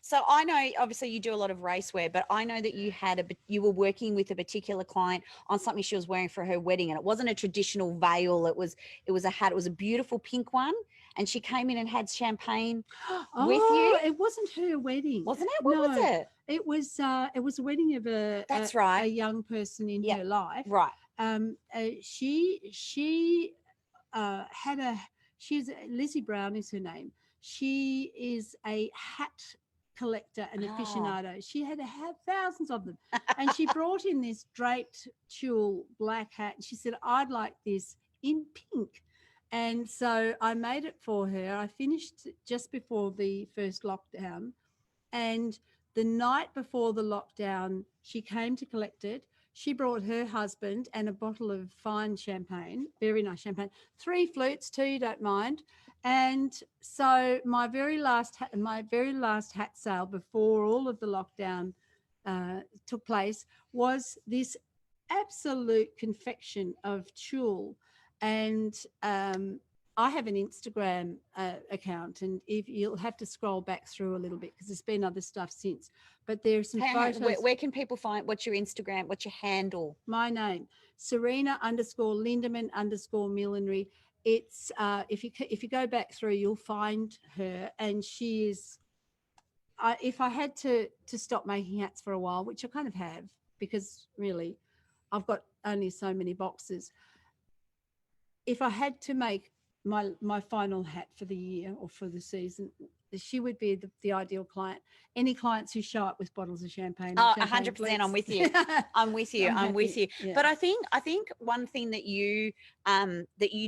So I know obviously you do a lot of racewear, but I know that you were working with a particular client on something she was wearing for her wedding, and it wasn't a traditional veil. It was a hat. It was a beautiful pink one, and she came in and had champagne with you. It wasn't her wedding, Wasn't it? What was it? It was a wedding of That's right. a young person in her life. Right. She had she's Lizzie Brown is her name. She is a hat collector and aficionado. She had thousands of them. And she brought in this draped tulle black hat. And she said, I'd like this in pink. And so I made it for her. I finished just before the first lockdown. And the night before the lockdown, she came to collect it. She brought her husband and a bottle of fine champagne, very nice champagne, 3 flutes too, you don't mind. And so my very last hat sale before all of the lockdown took place was this absolute confection of tulle. And I have an Instagram account, and if you'll have to scroll back through a little bit because there's been other stuff since. But there's some photos. Where can people find? What's your Instagram? What's your handle? My name, Serena_Lindeman _millinery. It's if you go back through, you'll find her, and she is. If I had to stop making hats for a while, which I kind of have, because really, I've got only so many boxes. If I had to make my final hat for the year or for the season, she would be the ideal client. Any clients who show up with bottles of champagne. Oh, 100%. I'm with you. I'm with you. I'm with you. Yeah. But I think one thing that you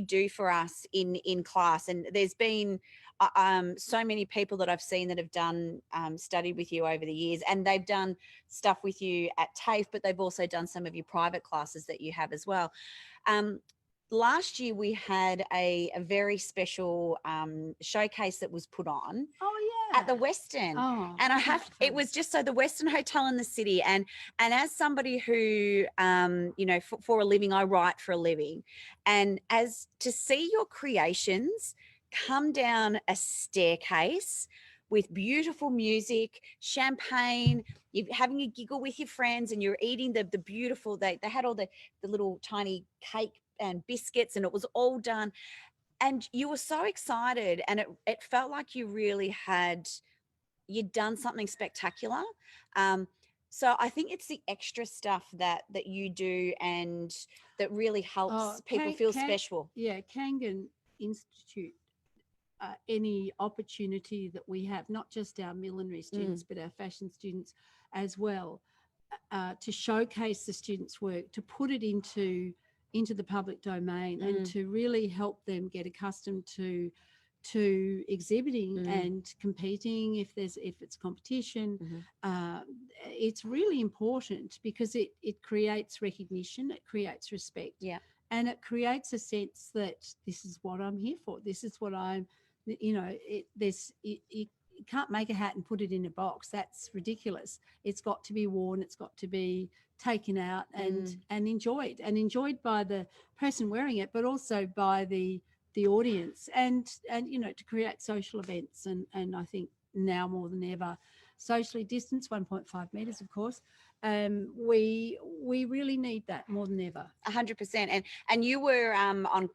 do for us in class, and there's been so many people that I've seen that have done studied with you over the years, and they've done stuff with you at TAFE, but they've also done some of your private classes that you have as well. Last year we had a very special showcase that was put on. Oh yeah, at the Western. Oh, and it was just so the Western Hotel in the city, and as somebody who for a living, I write for a living, and as to see your creations come down a staircase with beautiful music, champagne, you're having a giggle with your friends, and you're eating the beautiful, they had all the little tiny cake and biscuits, and it was all done. And you were so excited, and it felt like you really you'd done something spectacular. So I think it's the extra stuff that you do, and that really helps people feel special. Yeah, Kangan Institute, any opportunity that we have, not just our millinery students, but our fashion students as well, to showcase the students' work, to put it into the public domain, and to really help them get accustomed to exhibiting and competing if it's competition. It's really important because it creates recognition, it creates respect, and it creates a sense that this is what I'm here for, this is what I'm, you can't make a hat and put it in a box. That's ridiculous. It's got to be worn, it's got to be taken out and enjoyed by the person wearing it, but also by the audience, and to create social events, and I think now more than ever, socially distanced, 1.5 meters, of course. We really need that more than ever. 100%. And you were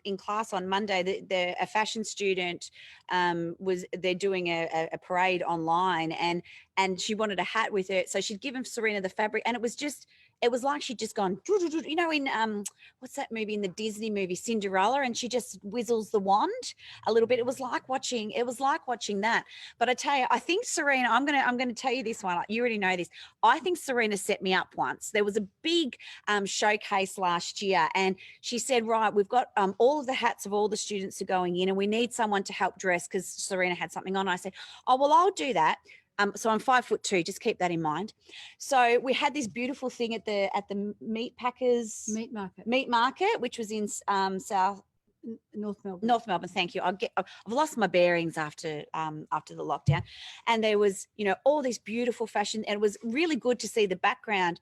in class on Monday. A fashion student they're doing a parade online, and she wanted a hat with it, so she'd given Serena the fabric, and it was like she'd just gone, in what's that movie, in the Disney movie Cinderella, and she just whistles the wand a little bit. It was like watching that. But I tell you, I think, Serena, I'm gonna tell you this one. You already know this. I think Serena set me up once. There was a big showcase last year, and she said, right, we've got all of the hats of all the students are going in, and we need someone to help dress because Serena had something on. I said, oh, well, I'll do that. So I'm 5'2", just keep that in mind. So we had this beautiful thing at the meat market, which was in North Melbourne. North Melbourne, thank you. I've lost my bearings after the lockdown, and there was, you know, all this beautiful fashion, and it was really good to see the background.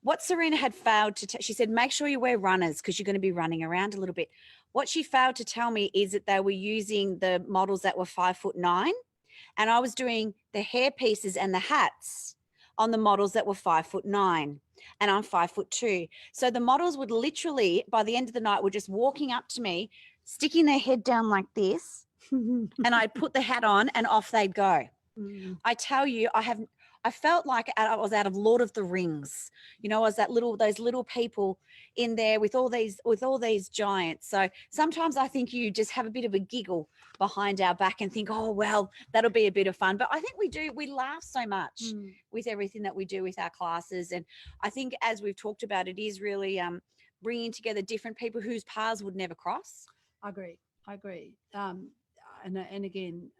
What Serena had failed to she said, make sure you wear runners because you're going to be running around a little bit. What she failed to tell me is that they were using the models that were 5'9", and I was doing the hair pieces and the hats on the models that were 5'9", and I'm 5'2". So the models would literally, by the end of the night, were just walking up to me, sticking their head down like this, and I'd put the hat on and off they'd go. I tell you, I felt like I was out of Lord of the Rings. You know, I was those little people in there with all these giants. So sometimes I think you just have a bit of a giggle behind our back and think, oh, well, that'll be a bit of fun. But I think we laugh so much with everything that we do with our classes. And I think, as we've talked about, it is really bringing together different people whose paths would never cross. I agree. And again,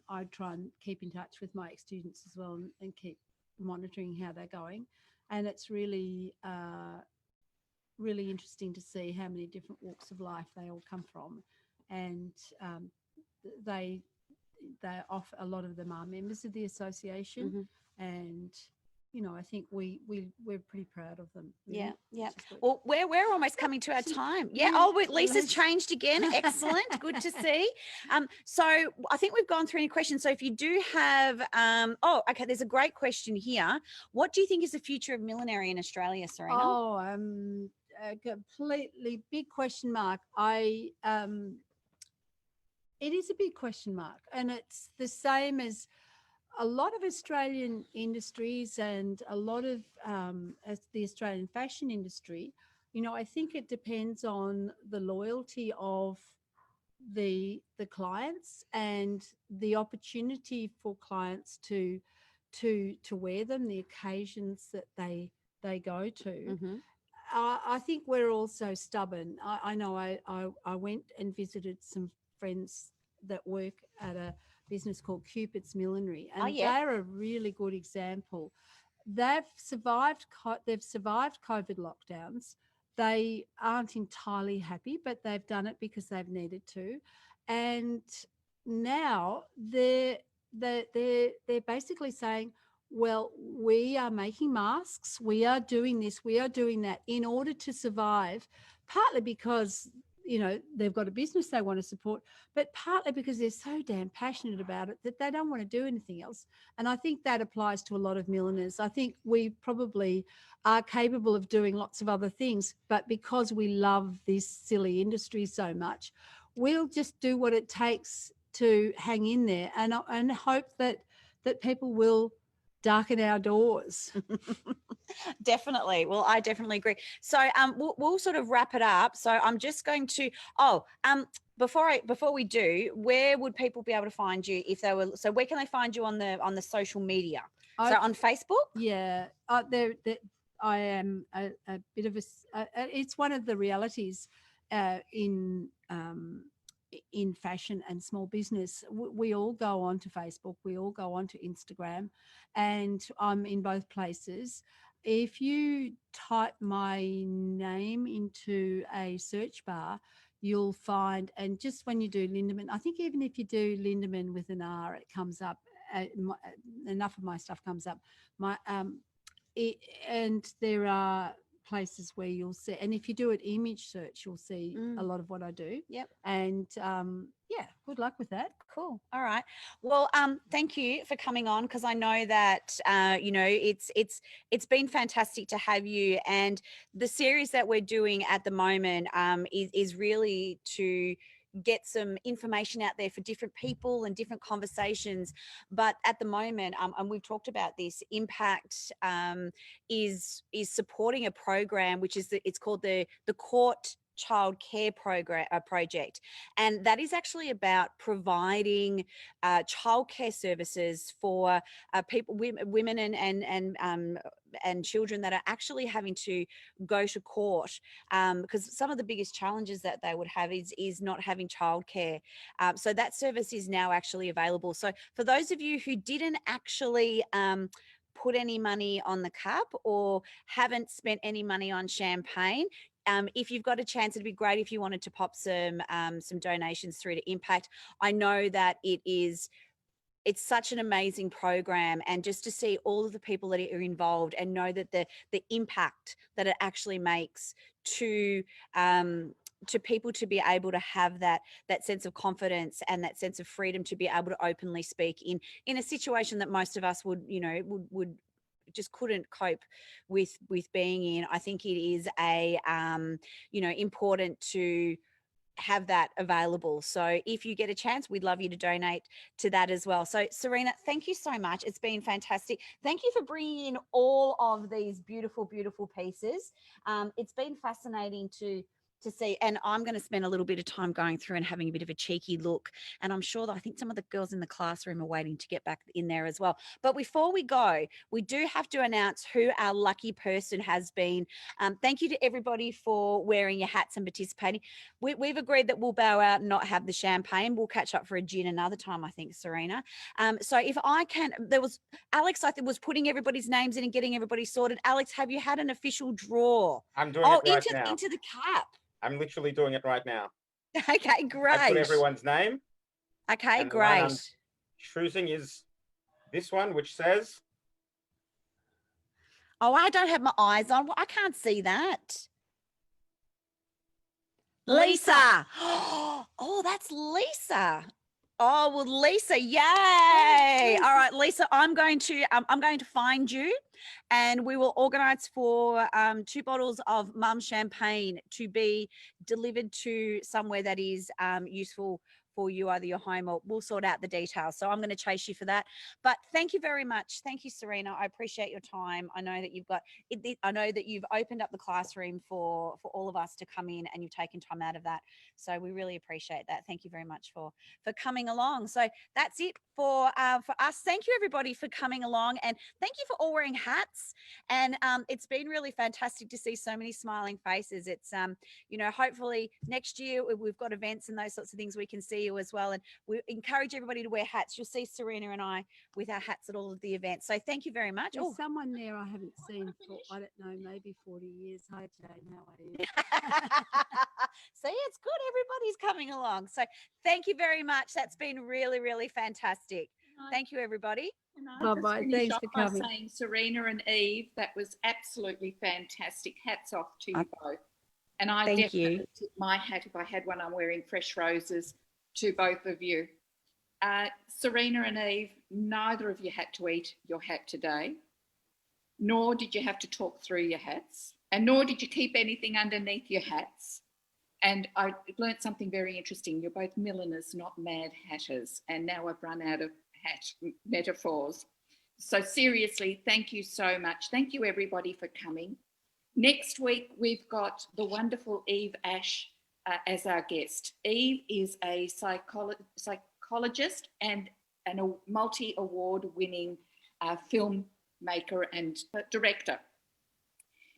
I try and keep in touch with my students as well and keep monitoring how they're going. And it's really, really interesting to see how many different walks of life they all come from. And they offer, a lot of them are members of the association. And you know, I think we're pretty proud of them. Yeah. Well, we're almost coming to our time. Yeah. Oh, Lisa's changed again. Excellent. Good to see. So I think we've gone through any questions. So if you do have, okay, there's a great question here. What do you think is the future of millinery in Australia, Serena? Oh, a completely big question mark. It is a big question mark, and it's the same as a lot of Australian industries and a lot of as the Australian fashion industry. You know, I think it depends on the loyalty of the clients and the opportunity for clients to wear them, the occasions that they go to. I think we're also stubborn. I know I went and visited some friends that work at a business called Cupid's Millinery, and they're a really good example. They've survived COVID lockdowns. They aren't entirely happy, but they've done it because they've needed to, and now they're basically saying, well, we are making masks, we are doing this, we are doing that in order to survive, partly because, you know, they've got a business they want to support, but partly because they're so damn passionate about it that they don't want to do anything else. And I think that applies to a lot of milliners. I think we probably are capable of doing lots of other things, but because we love this silly industry so much, we'll just do what it takes to hang in there and hope that people will darken our doors. Definitely. Well, I definitely agree. So we'll sort of wrap it up. So I'm just going to before we do, where would people be able to find you if they were, so where can they find you on the social media? So on Facebook? Yeah. I am a bit of it's one of the realities in fashion and small business. We all go on to Facebook, we all go on to Instagram, and I'm in both places. If you type my name into a search bar, you'll find, and just when you do Lindeman, I think even if you do Lindeman with an R, it comes up. Enough of my stuff comes up. And there are places where you'll see, and if you do an image search, you'll see a lot of what I do. Yep. And good luck with that. Cool. All right. Well, thank you for coming on, because I know that it's been fantastic to have you, and the series that we're doing at the moment is really to get some information out there for different people and different conversations. But at the moment, and we've talked about this, Impact is supporting a program which is it's called the Court child care project, and that is actually about providing childcare services for people, women and children that are actually having to go to court, because some of the biggest challenges that they would have is not having childcare. So that service is now actually available. So for those of you who didn't actually put any money on the cup or haven't spent any money on champagne, if you've got a chance, it'd be great if you wanted to pop some donations through to Impact. I know that it's such an amazing program, and just to see all of the people that are involved and know that the impact that it actually makes to people to be able to have that sense of confidence and that sense of freedom to be able to openly speak in a situation that most of us would just couldn't cope with being in. I think it is important to have that available. So if you get a chance, we'd love you to donate to that as well. So Serena, thank you so much. It's been fantastic. Thank you for bringing in all of these beautiful, beautiful pieces. It's been fascinating to see, and I'm going to spend a little bit of time going through and having a bit of a cheeky look, and I'm sure that I think some of the girls in the classroom are waiting to get back in there as well. But before we go, we do have to announce who our lucky person has been. Thank you to everybody for wearing your hats and participating. We've agreed that we'll bow out and not have the champagne. We'll catch up for a gin another time, I think, Serena. So if I can, there was Alex, I think, was putting everybody's names in and getting everybody sorted. Alex, have you had an official draw? I'm doing it right now. Into the cap. I'm literally doing it right now. Okay, great. I put everyone's name. Okay, and the one I'm great. choosing is this one, which says... Oh, I don't have my eyes on. I can't see that. Lisa. Oh, that's Lisa. Oh, well, Lisa, yay. All right, Lisa, I'm going to find you, and we will organise for 2 bottles of Mum champagne to be delivered to somewhere that is useful for you, either your home, or we'll sort out the details. So I'm going to chase you for that. But thank you very much. Thank you, Serena. I appreciate your time. I know that I know that you've opened up the classroom for all of us to come in, and you've taken time out of that. So we really appreciate that. Thank you very much for coming along. So that's it for us. Thank you, everybody, for coming along, and thank you for all wearing hats. And it's been really fantastic to see so many smiling faces. It's hopefully next year we've got events and those sorts of things, we can see you as well, and we encourage everybody to wear hats. You'll see Serena and I with our hats at all of the events. So thank you very much. There's someone there I haven't seen for, I don't know, maybe 40 years. Hi, Jane. How are you? See, it's good. Everybody's coming along. So thank you very much. That's been really, really fantastic. Thank you, everybody. Bye-bye. Thanks for coming. By saying, Serena and Eve, that was absolutely fantastic. Hats off to you both. And I definitely tip my hat, if I had one, I'm wearing fresh roses, to both of you. Serena and Eve, neither of you had to eat your hat today, nor did you have to talk through your hats, and nor did you keep anything underneath your hats. And I learnt something very interesting. You're both milliners, not mad hatters. And now I've run out of hat metaphors. So seriously, thank you so much. Thank you, everybody, for coming. Next week, we've got the wonderful Eve Ash as our guest. Eve is a psychologist and a multi-award winning filmmaker and director.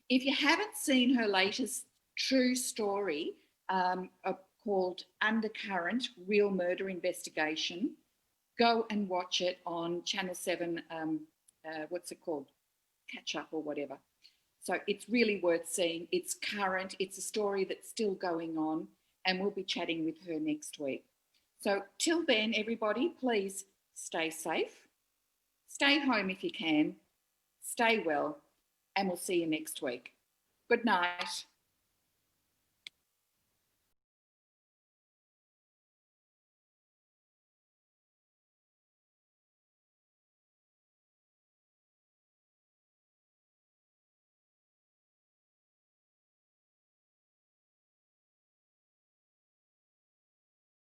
If you haven't seen her latest true story called Undercurrent, Real Murder Investigation, go and watch it on Channel 7, what's it called? Catch Up or whatever. So it's really worth seeing. It's current. It's a story that's still going on, and we'll be chatting with her next week. So till then, everybody, please stay safe. Stay home if you can. Stay well, and we'll see you next week. Good night.